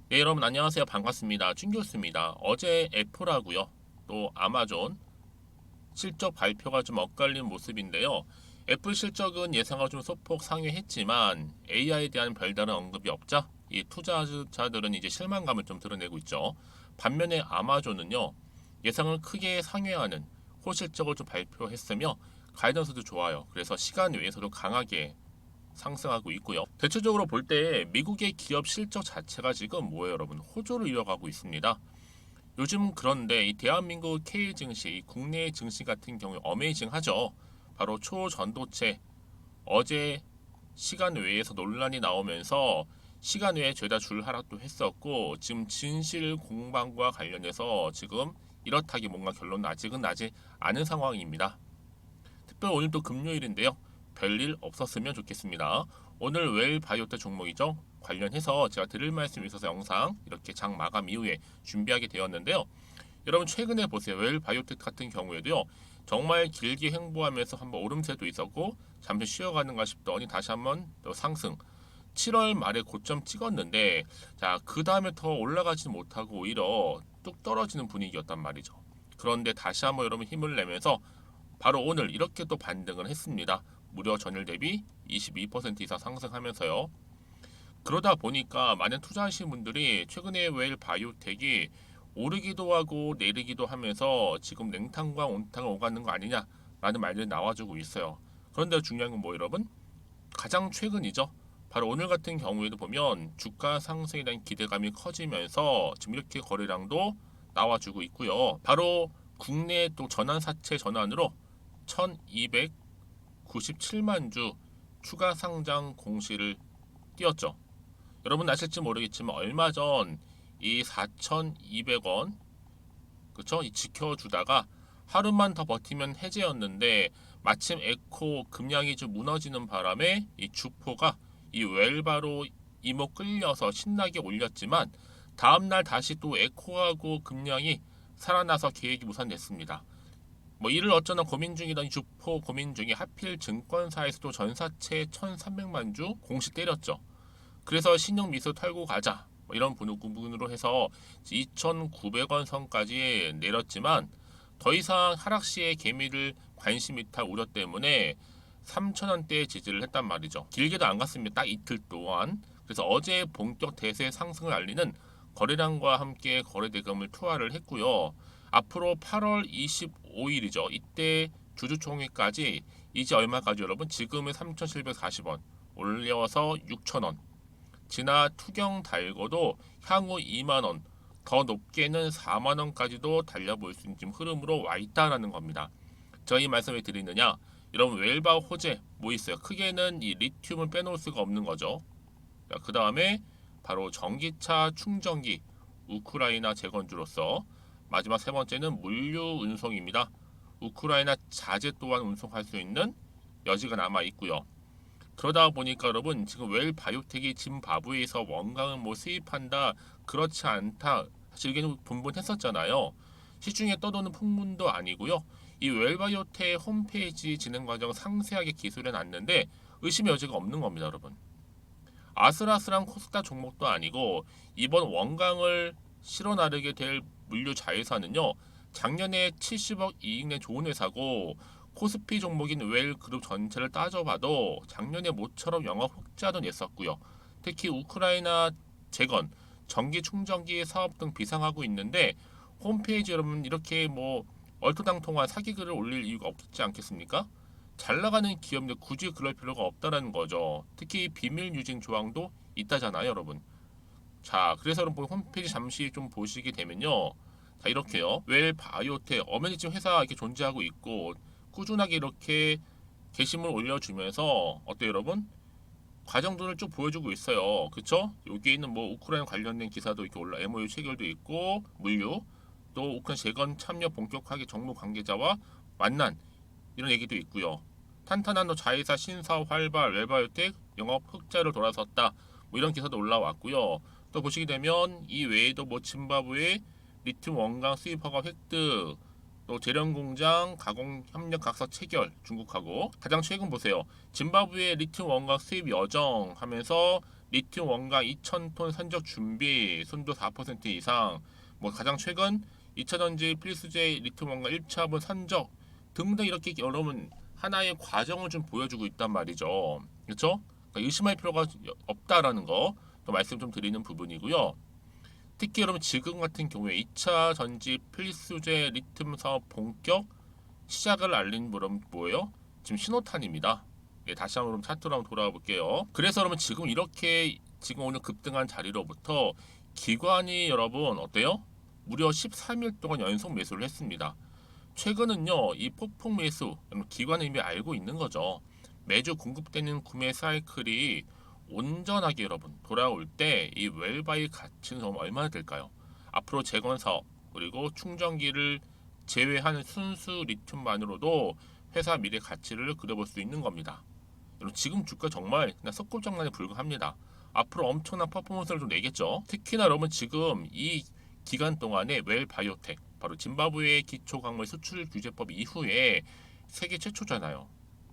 네, 여러분 안녕하세요. 반갑습니다. 춘교수입니다. 어제 애플하고요. 또 아마존 실적 발표가 좀 엇갈린 모습인데요. 애플 실적은 예상을 좀 소폭 상회했지만 AI에 대한 별다른 언급이 없자 이 투자자들은 이제 실망감을 좀 드러내고 있죠. 반면에 아마존은요. 예상을 크게 상회하는 호실적을 좀 발표했으며 가이던스도 좋아요. 그래서 시간 외에서도 강하게 상승하고 있고요. 대체적으로 볼 때 미국의 기업 실적 자체가 지금 뭐예요, 여러분? 호조를 이뤄가고 있습니다. 요즘 그런데 이 대한민국 K 증시, 이 국내 증시 같은 경우에 어메이징하죠. 바로 초전도체 어제 시간 외에서 논란이 나오면서 시간 외에 죄다 줄 하락도 했었고 지금 진실 공방과 관련해서 지금 이렇다기 뭔가 결론은 아직은 나지 않은 상황입니다. 특별 오늘 또 금요일인데요. 별일 없었으면 좋겠습니다. 오늘 웰 바이오텍 종목이죠. 관련해서 제가 드릴 말씀이 있어서 영상 이렇게 장 마감 이후에 준비하게 되었는데요. 여러분 최근에 보세요. 웰 바이오텍 같은 경우에도요. 정말 길게 횡보하면서 한번 오름세도 있었고 잠시 쉬어가는가 싶더니 다시 한번 또 상승. 7월 말에 고점 찍었는데 그 다음에 더 올라가지 못하고 오히려 뚝 떨어지는 분위기였단 말이죠. 그런데 다시 한번 여러분 힘을 내면서 바로 오늘 이렇게 또 반등을 했습니다. 무려 전일 대비 22% 이상 상승하면서요. 그러다 보니까 많은 투자하신 분들이 최근에 웰 바이오텍이 오르기도 하고 내리기도 하면서 지금 냉탕과 온탕을 오가는 거 아니냐라는 말들이 나와주고 있어요. 그런데 중요한 건 뭐 여러분? 가장 최근이죠. 바로 오늘 같은 경우에도 보면 주가 상승에 대한 기대감이 커지면서 지금 이렇게 거래량도 나와주고 있고요. 바로 국내 또 전환사채 전환으로 1297만 주 추가 상장 공시를 띄웠죠. 여러분 아실지 모르겠지만 얼마 전 이 4,200원 그쵸? 이 지켜주다가 하루만 더 버티면 해제였는데 마침 에코 금량이 좀 무너지는 바람에 이 주포가 이 웰바로 이목 끌려서 신나게 올렸지만 다음날 다시 또 에코하고 금량이 살아나서 계획이 무산됐습니다. 뭐 이를 어쩌나 고민 중이던 주포 고민 중에 하필 증권사에서도 전사채 1,300만 주 공시 때렸죠. 그래서 신용 미수 털고 가자 뭐 이런 부분으로 해서 2,900원 선까지 내렸지만 더 이상 하락 시에 개미를 관심 이탈 우려 때문에 3,000원대에 지지를 했단 말이죠. 길게도 안 갔습니다. 딱 이틀 동안. 그래서 어제 본격 대세 상승을 알리는 거래량과 함께 거래대금을 투하를 했고요. 앞으로 8월 25일이죠. 이때 주주총회까지 이제 얼마까지 여러분? 지금은 3,740원 올려서 6,000원. 지나 투경 달고도 향후 2만원, 더 높게는 4만원까지도 달려볼 수 있는 지금 흐름으로 와 있다라는 겁니다. 저희 말씀을 드리느냐? 여러분 웰바 호재 뭐 있어요? 크게는 이 리튬을 빼놓을 수가 없는 거죠. 그 다음에 바로 전기차 충전기 우크라이나 재건주로서 마지막 세 번째는 물류 운송입니다. 우크라이나 자재 또한 운송할 수 있는 여지가 남아 있고요. 그러다 보니까 여러분 지금 웰 바이오텍이 짐바브웨에서 원강을 뭐 수입한다 그렇지 않다 사실 이게 분분했었잖아요. 시중에 떠도는 풍문도 아니고요. 이 웰바이오텍 홈페이지 진행 과정 상세하게 기술해 놨는데 의심의 여지가 없는 겁니다, 여러분. 아슬아슬한 코스닥 종목도 아니고 이번 원강을 실어 나르게 될 물류 자회사는요. 작년에 70억 이익 낸 좋은 회사고 코스피 종목인 웰 그룹 전체를 따져봐도 작년에 모처럼 영업 흑자도 냈었고요. 특히 우크라이나 재건, 전기 충전기 사업 등 비상하고 있는데 홈페이지 여러분 이렇게 뭐 얼토당통한 사기글을 올릴 이유가 없지 않겠습니까? 잘 나가는 기업인데 굳이 그럴 필요가 없다는 거죠. 특히 비밀 유진 조항도 있다잖아요, 여러분. 자, 그래서 여러분 홈페이지 잠시 좀 보시게 되면요. 자, 이렇게요. 웰 바이오텍 어메니티 회사 이렇게 존재하고 있고 꾸준하게 이렇게 게시물 올려주면서 어때요, 여러분? 과정들을 쭉 보여주고 있어요. 그쵸? 여기에 있는 뭐 우크라이나 관련된 기사도 이렇게 올라 MOU 체결도 있고 물류 또 우크라이나 재건 참여 본격하게 정무 관계자와 만난 이런 얘기도 있고요. 탄탄한 자회사 신사업 활발 웰바이오텍 영업 흑자를 돌아섰다. 뭐 이런 기사도 올라왔고요. 또 보시게 되면 이 외에도 뭐 짐바브웨 리튬 원강 수입 허가 획득 또 재련 공장 가공 협력 각서 체결 중국하고 가장 최근 보세요. 짐바브웨 리튬 원강 수입 여정 하면서 리튬 원강 2,000톤 선적 준비 순도 4% 이상, 뭐 가장 최근 2차전지 필수제 리튬 원강 1차분 선적 등등 이렇게 여러분 하나의 과정을 좀 보여주고 있단 말이죠. 그렇죠? 그러니까 의심할 필요가 없다라는 거 또 말씀 좀 드리는 부분이고요. 특히 여러분 지금 같은 경우에 2차 전지 필수제 리튬 사업 본격 시작을 알린 여러분 뭐예요? 지금 신호탄입니다. 예, 다시 한번 차트로 한번 돌아와 볼게요. 그래서 여러분 지금 이렇게 지금 오늘 급등한 자리로부터 기관이 여러분 어때요? 무려 13일 동안 연속 매수를 했습니다. 최근은요, 이 폭풍 매수 기관은 이미 알고 있는 거죠. 매주 공급되는 구매 사이클이 온전하게 여러분 돌아올 때 이 웰바이 가치는 얼마나 될까요? 앞으로 재건 사업 그리고 충전기를 제외한 순수 리튬만으로도 회사 미래 가치를 그려볼 수 있는 겁니다. 여러분 지금 주가 정말 그냥 석고장난에 불과합니다. 앞으로 엄청난 퍼포먼스를 좀 내겠죠. 특히나 여러분 지금 이 기간 동안에 웰바이오텍 바로 짐바브웨의 기초광물 수출 규제법 이후에 세계 최초잖아요.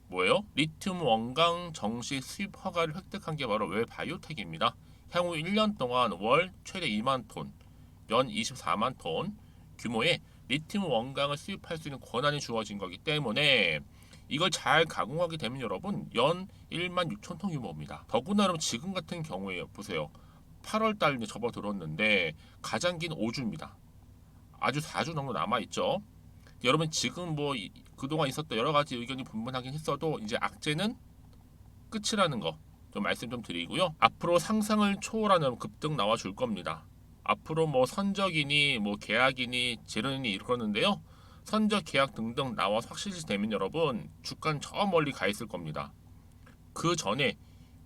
뭐예요? 리튬 원강 정식 수입 허가를 획득한 게 바로 웰바이오텍입니다. 향후 1년 동안 월 최대 2만 톤, 연 24만 톤 규모의 리튬 원강을 수입할 수 있는 권한이 주어진 거기 때문에 이걸 잘 가공하게 되면 여러분 연 1만 6천 톤 규모입니다. 더구나 여러분 지금 같은 경우에 보세요. 8월 달 이제 접어들었는데 가장 긴 5주입니다. 아주 4주 정도 남아있죠. 여러분 지금 뭐 그동안 있었던 여러 가지 의견이 분분하긴 했어도 이제 악재는 끝이라는 거 좀 말씀 좀 드리고요. 앞으로 상상을 초월하는 급등 나와 줄 겁니다. 앞으로 뭐 선적이니 뭐 계약이니 재련이니 이러는데요. 선적 계약 등등 나와서 확실히 되면 여러분 주가는 저 멀리 가 있을 겁니다. 그 전에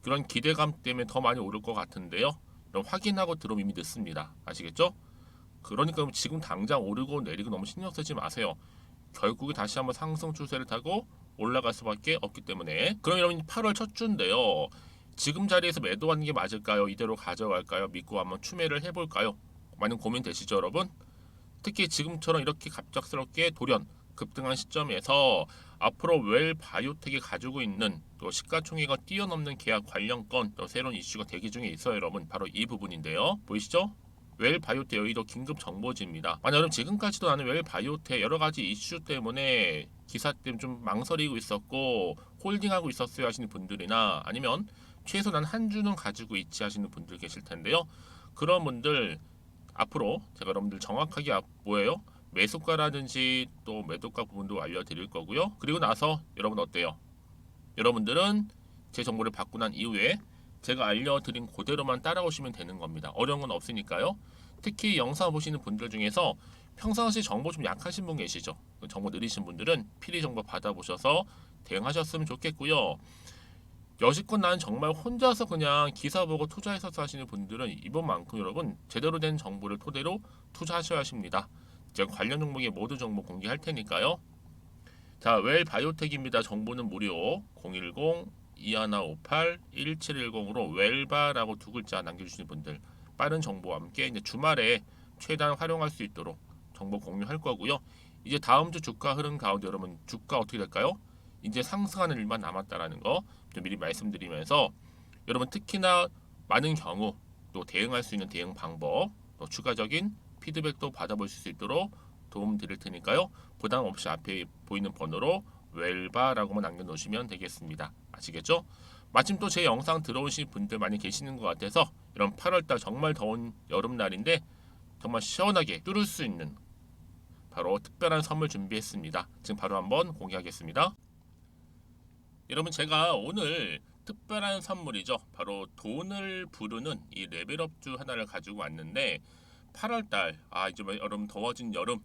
그런 기대감 때문에 더 많이 오를 것 같은데요. 그럼 확인하고 들어오면 이미 늦습니다. 아시겠죠? 그러니까 지금 당장 오르고 내리고 너무 신경 쓰지 마세요. 결국에 다시 한번 상승 추세를 타고 올라갈 수밖에 없기 때문에. 그럼 여러분 8월 첫 주인데요. 지금 자리에서 매도하는 게 맞을까요? 이대로 가져갈까요? 믿고 한번 추매를 해볼까요? 많은 고민 되시죠 여러분? 특히 지금처럼 이렇게 갑작스럽게 돌연 급등한 시점에서 앞으로 웰바이오텍이 가지고 있는 또 시가총액가 뛰어넘는 계약 관련 건 또 새로운 이슈가 대기 중에 있어요 여러분. 바로 이 부분인데요. 보이시죠? 웰바이오텍 여의도 긴급 정보지입니다. 만약 여러분 지금까지도 나는 웰바이오텍 여러 가지 이슈 때문에 기사 때문에 좀 망설이고 있었고 홀딩하고 있었어요 하시는 분들이나 아니면 최소 난 한 주는 가지고 있지 하시는 분들 계실 텐데요. 그런 분들 앞으로 제가 여러분들 정확하게 뭐예요? 매수가라든지 또 매도가 부분도 알려드릴 거고요. 그리고 나서 여러분 어때요? 여러분들은 제 정보를 받고 난 이후에 제가 알려드린 그대로만 따라오시면 되는 겁니다. 어려운 건 없으니까요. 특히 영상 보시는 분들 중에서 평상시 정보 좀 약하신 분 계시죠? 정보 느리신 분들은 필히 정보 받아보셔서 대응하셨으면 좋겠고요. 여지껏 나는 정말 혼자서 그냥 기사 보고 투자했어서 하시는 분들은 이번만큼 여러분 제대로 된 정보를 토대로 투자하셔야 하십니다. 제가 관련 종목의 모두 정보 공개할 테니까요. 자, 웰바이오텍입니다. 정보는 무료 010-2158-1710으로 웰바라고 두 글자 남겨주시는 분들 빠른 정보와 함께 이제 주말에 최대한 활용할 수 있도록 정보 공유할 거고요. 이제 다음 주 주가 흐름 가운데 여러분 주가 어떻게 될까요? 이제 상승하는 일만 남았다라는 거 좀 미리 말씀드리면서 여러분 특히나 많은 경우 또 대응할 수 있는 대응 방법 또 추가적인 피드백도 받아볼 수 있도록 도움 드릴 테니까요. 부담 없이 앞에 보이는 번호로 웰바라고만 남겨놓으시면 되겠습니다. 아시겠죠? 마침 또 제 영상 들어오신 분들 많이 계시는 것 같아서 이런 8월달 정말 더운 여름날인데 정말 시원하게 뚫을 수 있는 바로 특별한 선물 준비했습니다. 지금 바로 한번 공개하겠습니다. 여러분 제가 오늘 특별한 선물이죠. 바로 돈을 부르는 이 레벨업주 하나를 가지고 왔는데 8월달 이제 여러분 더워진 여름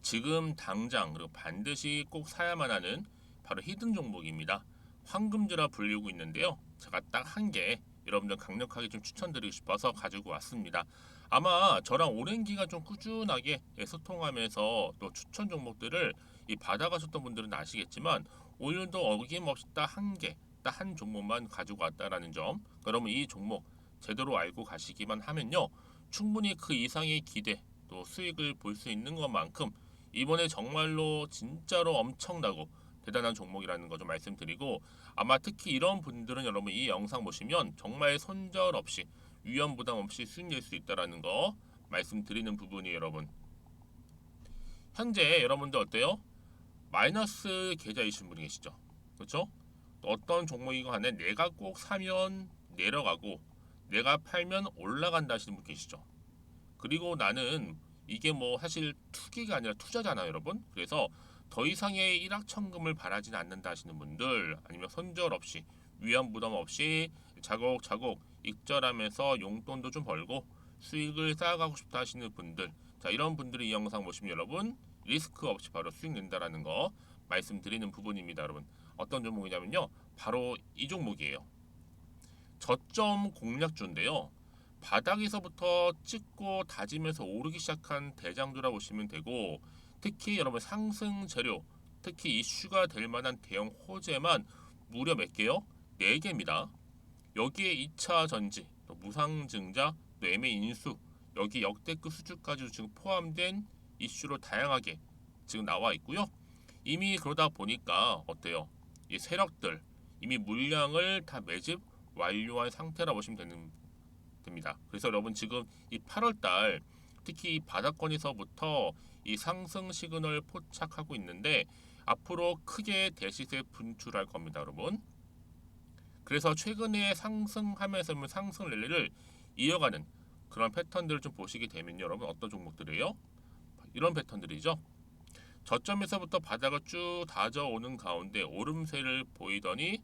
지금 당장 그리고 반드시 꼭 사야만 하는 바로 히든 종목입니다. 황금주라 불리고 있는데요. 제가 딱 한 개 여러분들 강력하게 좀 추천드리고 싶어서 가지고 왔습니다. 아마 저랑 오랜 기간 좀 꾸준하게 소통하면서 또 추천 종목들을 받아가셨던 분들은 아시겠지만 오늘도 어김없이 딱 한 개, 딱 한 종목만 가지고 왔다라는 점. 그러면 이 종목 제대로 알고 가시기만 하면요. 충분히 그 이상의 기대 또 수익을 볼 수 있는 것만큼 이번에 정말로 진짜로 엄청나고 대단한 종목이라는 거 좀 말씀드리고, 아마 특히 이런 분들은 여러분 이 영상 보시면 정말 손절 없이 위험 부담 없이 수익 낼 수 있다라는 거 말씀드리는 부분이 여러분. 현재 여러분들 어때요? 마이너스 계좌이신 분이 계시죠? 그렇죠? 어떤 종목이건 간에 내가 꼭 사면 내려가고 내가 팔면 올라간다 하시는 분 계시죠? 그리고 나는 이게 뭐 사실 투기가 아니라 투자잖아요, 여러분. 그래서 더 이상의 일확천금을 바라진 않는다 하시는 분들, 아니면 손절 없이 위험 부담 없이 자곡자곡 익절하면서 용돈도 좀 벌고 수익을 쌓아가고 싶다 하시는 분들, 자, 이런 분들이 이 영상 보시면 여러분 리스크 없이 바로 수익 낸다라는 거 말씀드리는 부분입니다, 여러분. 어떤 종목이냐면요, 바로 이 종목이에요. 저점 공략주인데요. 바닥에서부터 찍고 다지면서 오르기 시작한 대장주라 보시면 되고, 특히 여러분 상승 재료, 특히 이슈가 될 만한 대형 호재만 무려 몇 개요? 4개입니다. 여기에 2차 전지, 또 무상증자, 또 매매 인수, 여기 역대급 수주까지 지금 포함된 이슈로 다양하게 지금 나와 있고요. 이미 그러다 보니까 어때요? 이 세력들 이미 물량을 다 매집 완료한 상태라 보시면 됩니다. 그래서 여러분 지금 이 8월달 특히 이 바닥권에서부터 이 상승 시그널 포착하고 있는데 앞으로 크게 대시세 분출할 겁니다, 여러분. 그래서 최근에 상승하면서 상승 랠리를 이어가는 그런 패턴들을 좀 보시게 되면 여러분 어떤 종목들이에요? 이런 패턴들이죠. 저점에서부터 바닥을 쭉 다져오는 가운데 오름세를 보이더니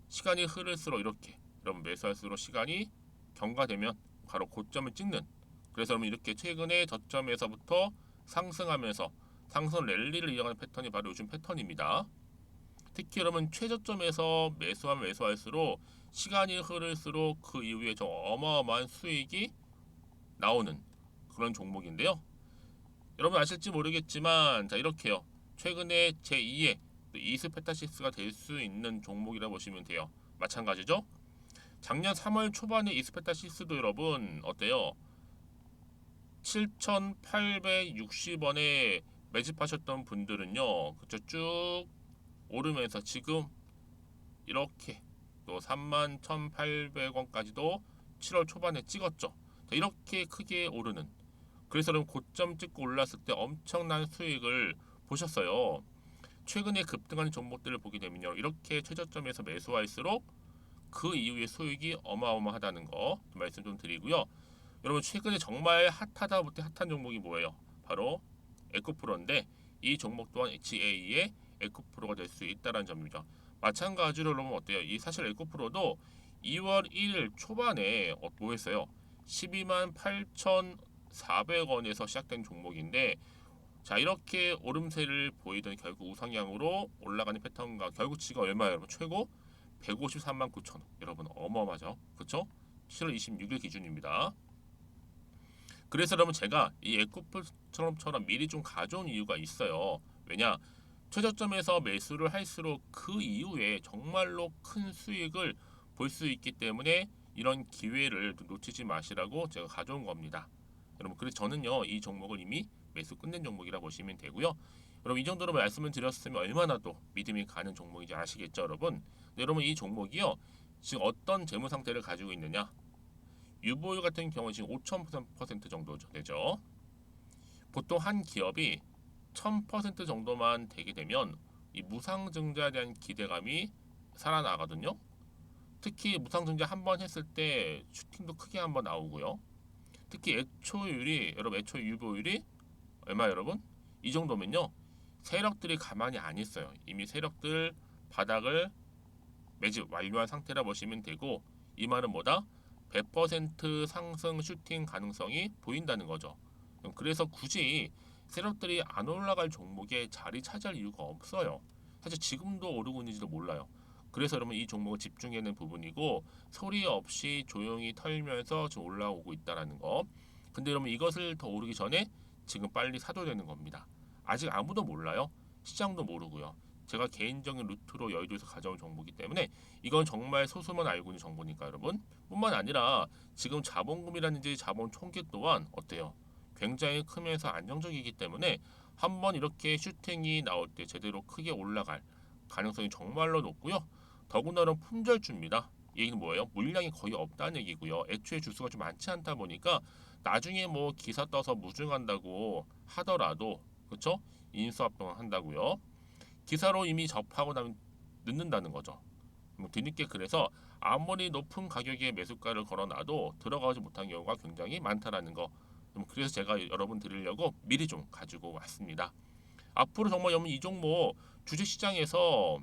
시간이 흐를수록 이렇게 여러분 매수할수록 시간이 경과되면 바로 고점을 찍는, 그래서 여러분 이렇게 최근에 저점에서부터 상승하면서 상승 랠리를 이어가는 패턴이 바로 요즘 패턴입니다. 특히 여러분 최저점에서 매수하면 매수할수록 시간이 흐를수록 그 이후에 좀 어마어마한 수익이 나오는 그런 종목인데요. 여러분 아실지 모르겠지만 자 이렇게요. 최근에 제2의 이스페타시스가 될 수 있는 종목이라 보시면 돼요. 마찬가지죠. 작년 3월 초반에 이스페타시스도 여러분 어때요? 7,860원에 매집하셨던 분들은요. 그쵸 쭉 오르면서 지금 이렇게 또 31,800원까지도 7월 초반에 찍었죠. 자, 이렇게 크게 오르는, 그래서 여러분 고점 찍고 올랐을 때 엄청난 수익을 보셨어요. 최근에 급등하는 종목들을 보게 되면요, 이렇게 최저점에서 매수할수록 그 이후에 수익이 어마어마하다는 거 말씀 좀 드리고요. 여러분 최근에 정말 핫하다부터 핫한 종목이 뭐예요? 바로 에코프로인데 이 종목 또한 HA의 에코프로가 될 수 있다는 점이죠. 마찬가지로 여러분 어때요? 이 사실 에코프로도 2월 1일 초반에 뭐 했어요? 12만 8,400원에서 시작된 종목인데 자 이렇게 오름세를 보이던 결국 우상향으로 올라가는 패턴과 결국 지가 얼마예요 여러분? 최고 153만 9천원. 여러분 어마어마하죠, 그렇죠? 7월 26일 기준입니다. 그래서 여러분 제가 이 에코프처럼 미리 좀 가져온 이유가 있어요. 왜냐, 최저점에서 매수를 할수록 그 이후에 정말로 큰 수익을 볼 수 있기 때문에 이런 기회를 놓치지 마시라고 제가 가져온 겁니다. 여러분 그래서 저는요 이 종목을 이미 매수 끝낸 종목이라 보시면 되고요. 여러분 이 정도로 말씀을 드렸으면 얼마나 또 믿음이 가는 종목인지 아시겠죠, 여러분? 네, 여러분 이 종목이요 지금 어떤 재무 상태를 가지고 있느냐? 유보율 같은 경우 지금 5,000% 정도 되죠. 보통 한 기업이 1,000% 정도만 되게 되면 이 무상증자에 대한 기대감이 살아나거든요. 특히 무상증자 한 번 했을 때 슈팅도 크게 한번 나오고요. 특히 애초율이 여러분 애초 유보율이 얼마 여러분? 이 정도면요. 세력들이 가만히 안 있어요. 이미 세력들 바닥을 매집 완료한 상태라 보시면 되고 이 말은 뭐다? 100% 상승 슈팅 가능성이 보인다는 거죠. 그래서 굳이 세력들이 안 올라갈 종목에 자리 차지할 이유가 없어요. 사실 지금도 오르고 있는지도 몰라요. 그래서 여러분 이 종목을 집중해야 하는 부분이고 소리 없이 조용히 털면서 지금 올라오고 있다는 거. 근데 여러분 이것을 더 오르기 전에 지금 빨리 사도 되는 겁니다. 아직 아무도 몰라요. 시장도 모르고요. 제가 개인적인 루트로 여의도에서 가져온 정보이기 때문에 이건 정말 소수만 알고 있는 정보니까 여러분. 뿐만 아니라 지금 자본금이라든지 자본 총계 또한 어때요? 굉장히 크면서 안정적이기 때문에 한번 이렇게 슈팅이 나올 때 제대로 크게 올라갈 가능성이 정말로 높고요. 더군다나 품절주입니다. 이 얘기는 뭐예요? 물량이 거의 없다는 얘기고요. 애초에 주수가 좀 많지 않다 보니까 나중에 뭐 기사 떠서 무증한다고 하더라도 그렇죠? 인수합병 한다고요. 기사로 이미 접하고 나면 늦는다는 거죠. 뒤늦게 그래서 아무리 높은 가격의 매수가를 걸어놔도 들어가지 못한 경우가 굉장히 많다라는 거. 그래서 제가 여러분 드리려고 미리 좀 가지고 왔습니다. 앞으로 정말 여러분 이 종목 주식시장에서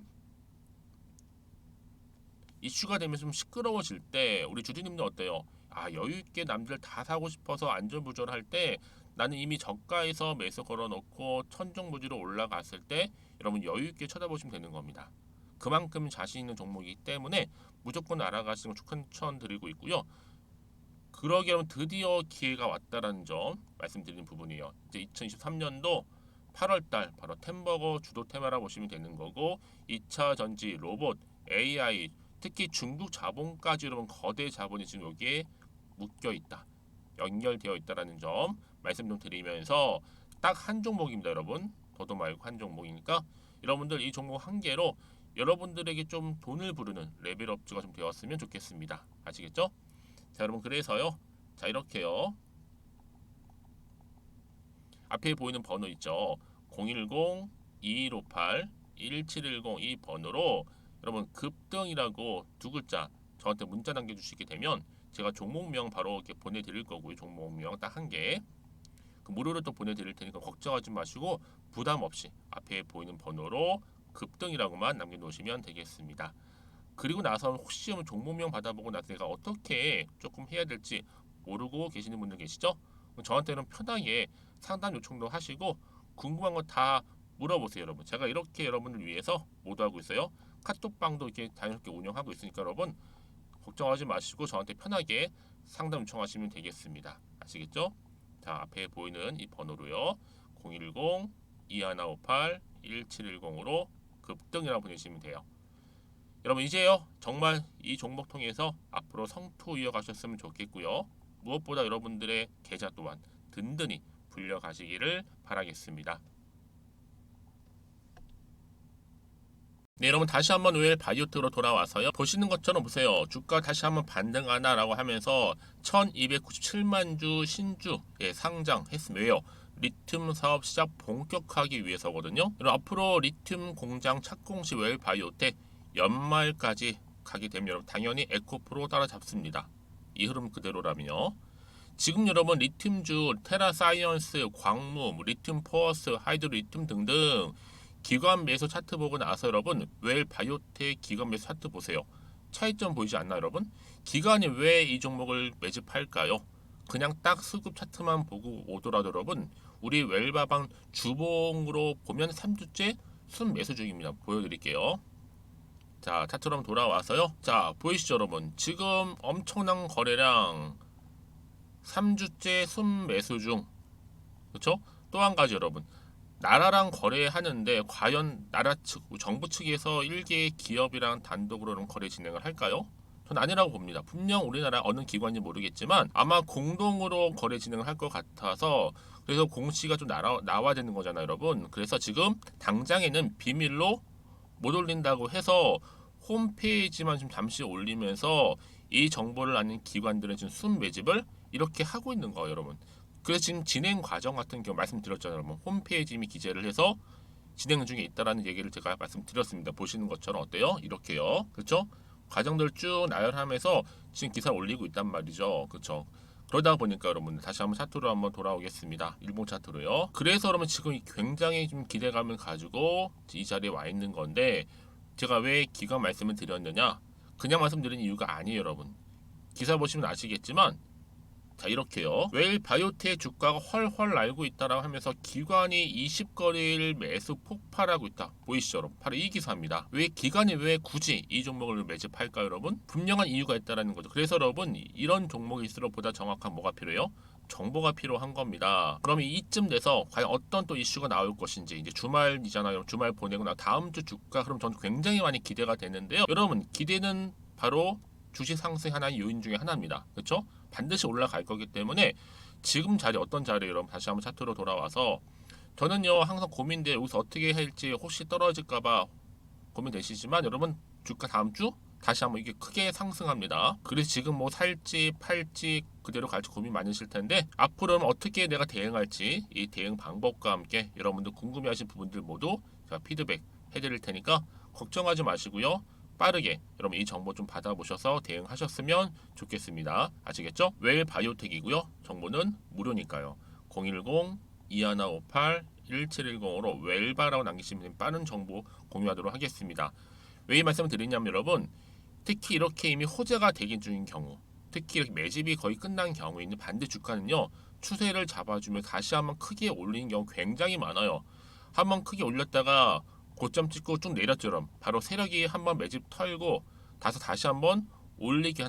이슈가 되면 좀 시끄러워질 때 우리 주주님들 어때요? 아 여유 있게 남들 다 사고 싶어서 안전부절할 때 나는 이미 저가에서 매수 걸어놓고 천정부지로 올라갔을 때 여러분 여유 있게 쳐다보시면 되는 겁니다. 그만큼 자신 있는 종목이기 때문에 무조건 알아가시는 걸 추천드리고 있고요. 그러기 여러분 드디어 기회가 왔다라는 점 말씀드리는 부분이에요. 이제 2023년도 8월달 바로 템버거 주도 테마라 보시면 되는 거고 2차 전지, 로봇, AI 특히 중국 자본까지 여러분 거대 자본이 지금 여기에 묶여 있다. 연결되어 있다라는 점 말씀 좀 드리면서 딱 한 종목입니다, 여러분. 더도 말고 한 종목이니까 여러분들 이 종목 한 개로 여러분들에게 좀 돈을 부르는 레벨업주가 좀 되었으면 좋겠습니다. 아시겠죠? 자, 여러분 그래서요. 자, 이렇게요. 앞에 보이는 번호 있죠. 010-2158-1710 이 번호로 여러분 급등이라고 두 글자 저한테 문자 남겨주시게 되면 제가 종목명 바로 이렇게 보내드릴 거고요. 종목명 딱 한 개. 그 무료로 또 보내드릴 테니까 걱정하지 마시고 부담 없이 앞에 보이는 번호로 급등이라고만 남겨놓으시면 되겠습니다. 그리고 나서 혹시 종목명 받아보고 나서 내가 어떻게 조금 해야 될지 모르고 계시는 분들 계시죠? 저한테는 편하게 상담 요청도 하시고 궁금한 거 다 물어보세요, 여러분. 제가 이렇게 여러분을 위해서 모두하고 있어요. 카톡방도 이렇게 자연스럽게 운영하고 있으니까 여러분 걱정하지 마시고 저한테 편하게 상담 요청하시면 되겠습니다. 아시겠죠? 자, 앞에 보이는 이 번호로요. 010-2158-1710으로 급등이라고 보내시면 돼요. 여러분 이제요 정말 이 종목 통해서 앞으로 성투 이어가셨으면 좋겠고요. 무엇보다 여러분들의 계좌 또한 든든히 불려가시기를 바라겠습니다. 네, 여러분 다시 한번 웰 바이오트로 돌아와서요. 보시는 것처럼 보세요. 주가 다시 한번 반등하나라고 하면서 1297만 주 신주 상장했습니다. 왜요? 리튬 사업 시작 본격화하기 위해서거든요. 여러분 앞으로 리튬 공장 착공 시 웰 바이오텍 연말까지 가게 되면 여러분 당연히 에코프로 따라잡습니다. 이 흐름 그대로라면요. 지금 여러분 리튬주, 테라사이언스, 광무, 리튬 포어스, 하이드로 리튬 등등 기관 매수 차트 보고 나서 여러분 웰 바이오텍 기관 매수 차트 보세요. 차이점 보이지 않나요, 여러분? 기관이 왜 이 종목을 매집할까요? 그냥 딱 수급 차트만 보고 오더라도 여러분 우리 웰바방 주봉으로 보면 3주째 순 매수 중입니다. 보여드릴게요. 자, 차트로 한번 돌아와서요. 자, 보이시죠, 여러분? 지금 엄청난 거래량 3주째 순매수 중. 그렇죠? 또 한 가지 여러분. 나라랑 거래하는데 과연 나라 측, 정부 측에서 일개 기업이랑 단독으로는 거래 진행을 할까요? 전 아니라고 봅니다. 분명 우리나라 어느 기관인지 모르겠지만 아마 공동으로 거래 진행을 할 것 같아서 그래서 공시가 좀 나와야 되는 거잖아요, 여러분. 그래서 지금 당장에는 비밀로 못 올린다고 해서 홈페이지만 좀 잠시 올리면서 이 정보를 아는 기관들은 지금 순 매집을 이렇게 하고 있는 거예요, 여러분. 그래서 지금 진행 과정 같은 경우 말씀드렸잖아요, 여러분. 홈페이지 이미 기재를 해서 진행 중에 있다라는 얘기를 제가 말씀드렸습니다. 보시는 것처럼 어때요? 이렇게요, 그렇죠? 과정들 쭉 나열하면서 지금 기사를 올리고 있단 말이죠, 그렇죠? 그러다 보니까 여러분 다시 한번 차트로 한번 돌아오겠습니다. 일봉 차트로요. 그래서 여러분 지금 굉장히 좀 기대감을 가지고 이 자리에 와 있는 건데 제가 왜 기관 말씀을 드렸느냐? 그냥 말씀드린 이유가 아니에요, 여러분. 기사 보시면 아시겠지만 자 이렇게요. 웰 바이오텍 주가가 헐헐 날고 있다라고 하면서 기관이 20거래일 매수 폭발하고 있다. 보이시죠, 여러분? 바로 이 기사입니다. 왜 기관이 왜 굳이 이 종목을 매집할까요, 여러분? 분명한 이유가 있다라는 거죠. 그래서 여러분 이런 종목일수록 보다 정확한 뭐가 필요해요? 정보가 필요한 겁니다. 그러면 이쯤 돼서 과연 어떤 또 이슈가 나올 것인지 이제 주말이잖아요. 주말 보내고 나 다음 주 주가 그럼 저는 굉장히 많이 기대가 되는데요. 여러분 기대는 바로 주식 상승 하나의 요인 중에 하나입니다. 그렇죠? 반드시 올라갈 거기 때문에 지금 자리 어떤 자리 여러분 다시 한번 차트로 돌아와서 저는요 항상 고민돼 여기서 어떻게 할지 혹시 떨어질까봐 고민되시지만 여러분 주가 다음 주 다시 한번 이게 크게 상승합니다. 그래서 지금 뭐 살지 팔지 그대로 갈지 고민 많으실 텐데 앞으로는 어떻게 내가 대응할지 이 대응 방법과 함께 여러분들 궁금해하신 부분들 모두 제가 피드백 해드릴 테니까 걱정하지 마시고요. 빠르게 여러분 이 정보 좀 받아보셔서 대응하셨으면 좋겠습니다. 아시겠죠? 웰 바이오텍이고요. 정보는 무료니까요. 010-2158-1710으로 웰바라고 남기시면 빠른 정보 공유하도록 하겠습니다. 왜 이 말씀을 드리냐면 여러분 특히 이렇게 이미 호재가 대기 중인 경우 특히 이렇게 매집이 거의 끝난 경우에는 반대 주가는요 추세를 잡아주며 다시 한번 크게 올리는 경우 굉장히 많아요. 한번 크게 올렸다가 고점 찍고 쭉 내렸죠. 바로 세력이 한번 매집 털고 다시 한번 올리기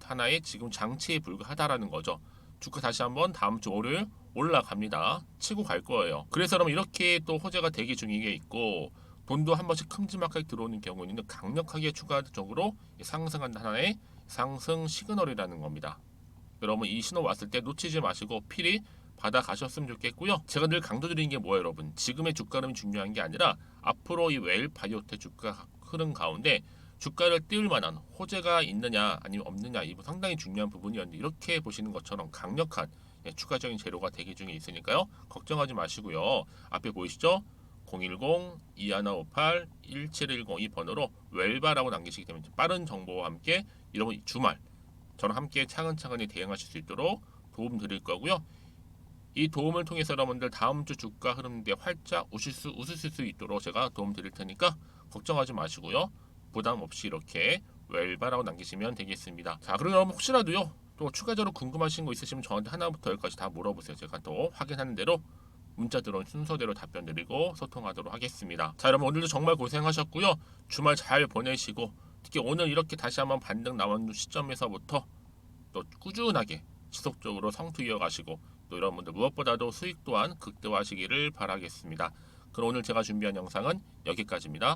하나의 지금 장치에 불과하다라는 거죠. 주가 다시 한번 다음 주 월요일 올라갑니다. 치고 갈 거예요. 그래서 여러분 이렇게 또 호재가 대기 중인 게 있고 돈도 한 번씩 큼지막하게 들어오는 경우에는 강력하게 추가적으로 상승한 하나의 상승 시그널이라는 겁니다. 여러분 이 신호 왔을 때 놓치지 마시고 필히 받아 가셨으면 좋겠고요. 제가 늘 강조드리는 게 뭐예요, 여러분? 지금의 주가 흐름이 중요한 게 아니라 앞으로 이 웰 바이오텍 주가 흐름 가운데 주가를 띄울 만한 호재가 있느냐 아니면 없느냐 이 상당히 중요한 부분이었는데 이렇게 보시는 것처럼 강력한 추가적인 재료가 대기 중에 있으니까요. 걱정하지 마시고요. 앞에 보이시죠? 010-2158-1710 이 번호로 웰바라고 남기시기 때문에 빠른 정보와 함께 여러분 주말 저랑 함께 차근차근히 대응하실 수 있도록 도움 드릴 거고요. 이 도움을 통해서 여러분들 다음 주 주가 흐름에 활짝 웃으실 수 있도록 제가 도움 드릴 테니까 걱정하지 마시고요. 부담 없이 이렇게 웰바라고 남기시면 되겠습니다. 자, 그리고 여러분 혹시라도요 또 추가적으로 궁금하신 거 있으시면 저한테 하나부터 열까지 다 물어보세요. 제가 또 확인하는 대로 문자 들어온 순서대로 답변 드리고 소통하도록 하겠습니다. 자, 여러분 오늘도 정말 고생하셨고요. 주말 잘 보내시고 특히 오늘 이렇게 다시 한번 반등 나온 시점에서부터 또 꾸준하게 지속적으로 성투 이어가시고 또 여러분들 무엇보다도 수익 또한 극대화하시기를 바라겠습니다. 그럼 오늘 제가 준비한 영상은 여기까지입니다.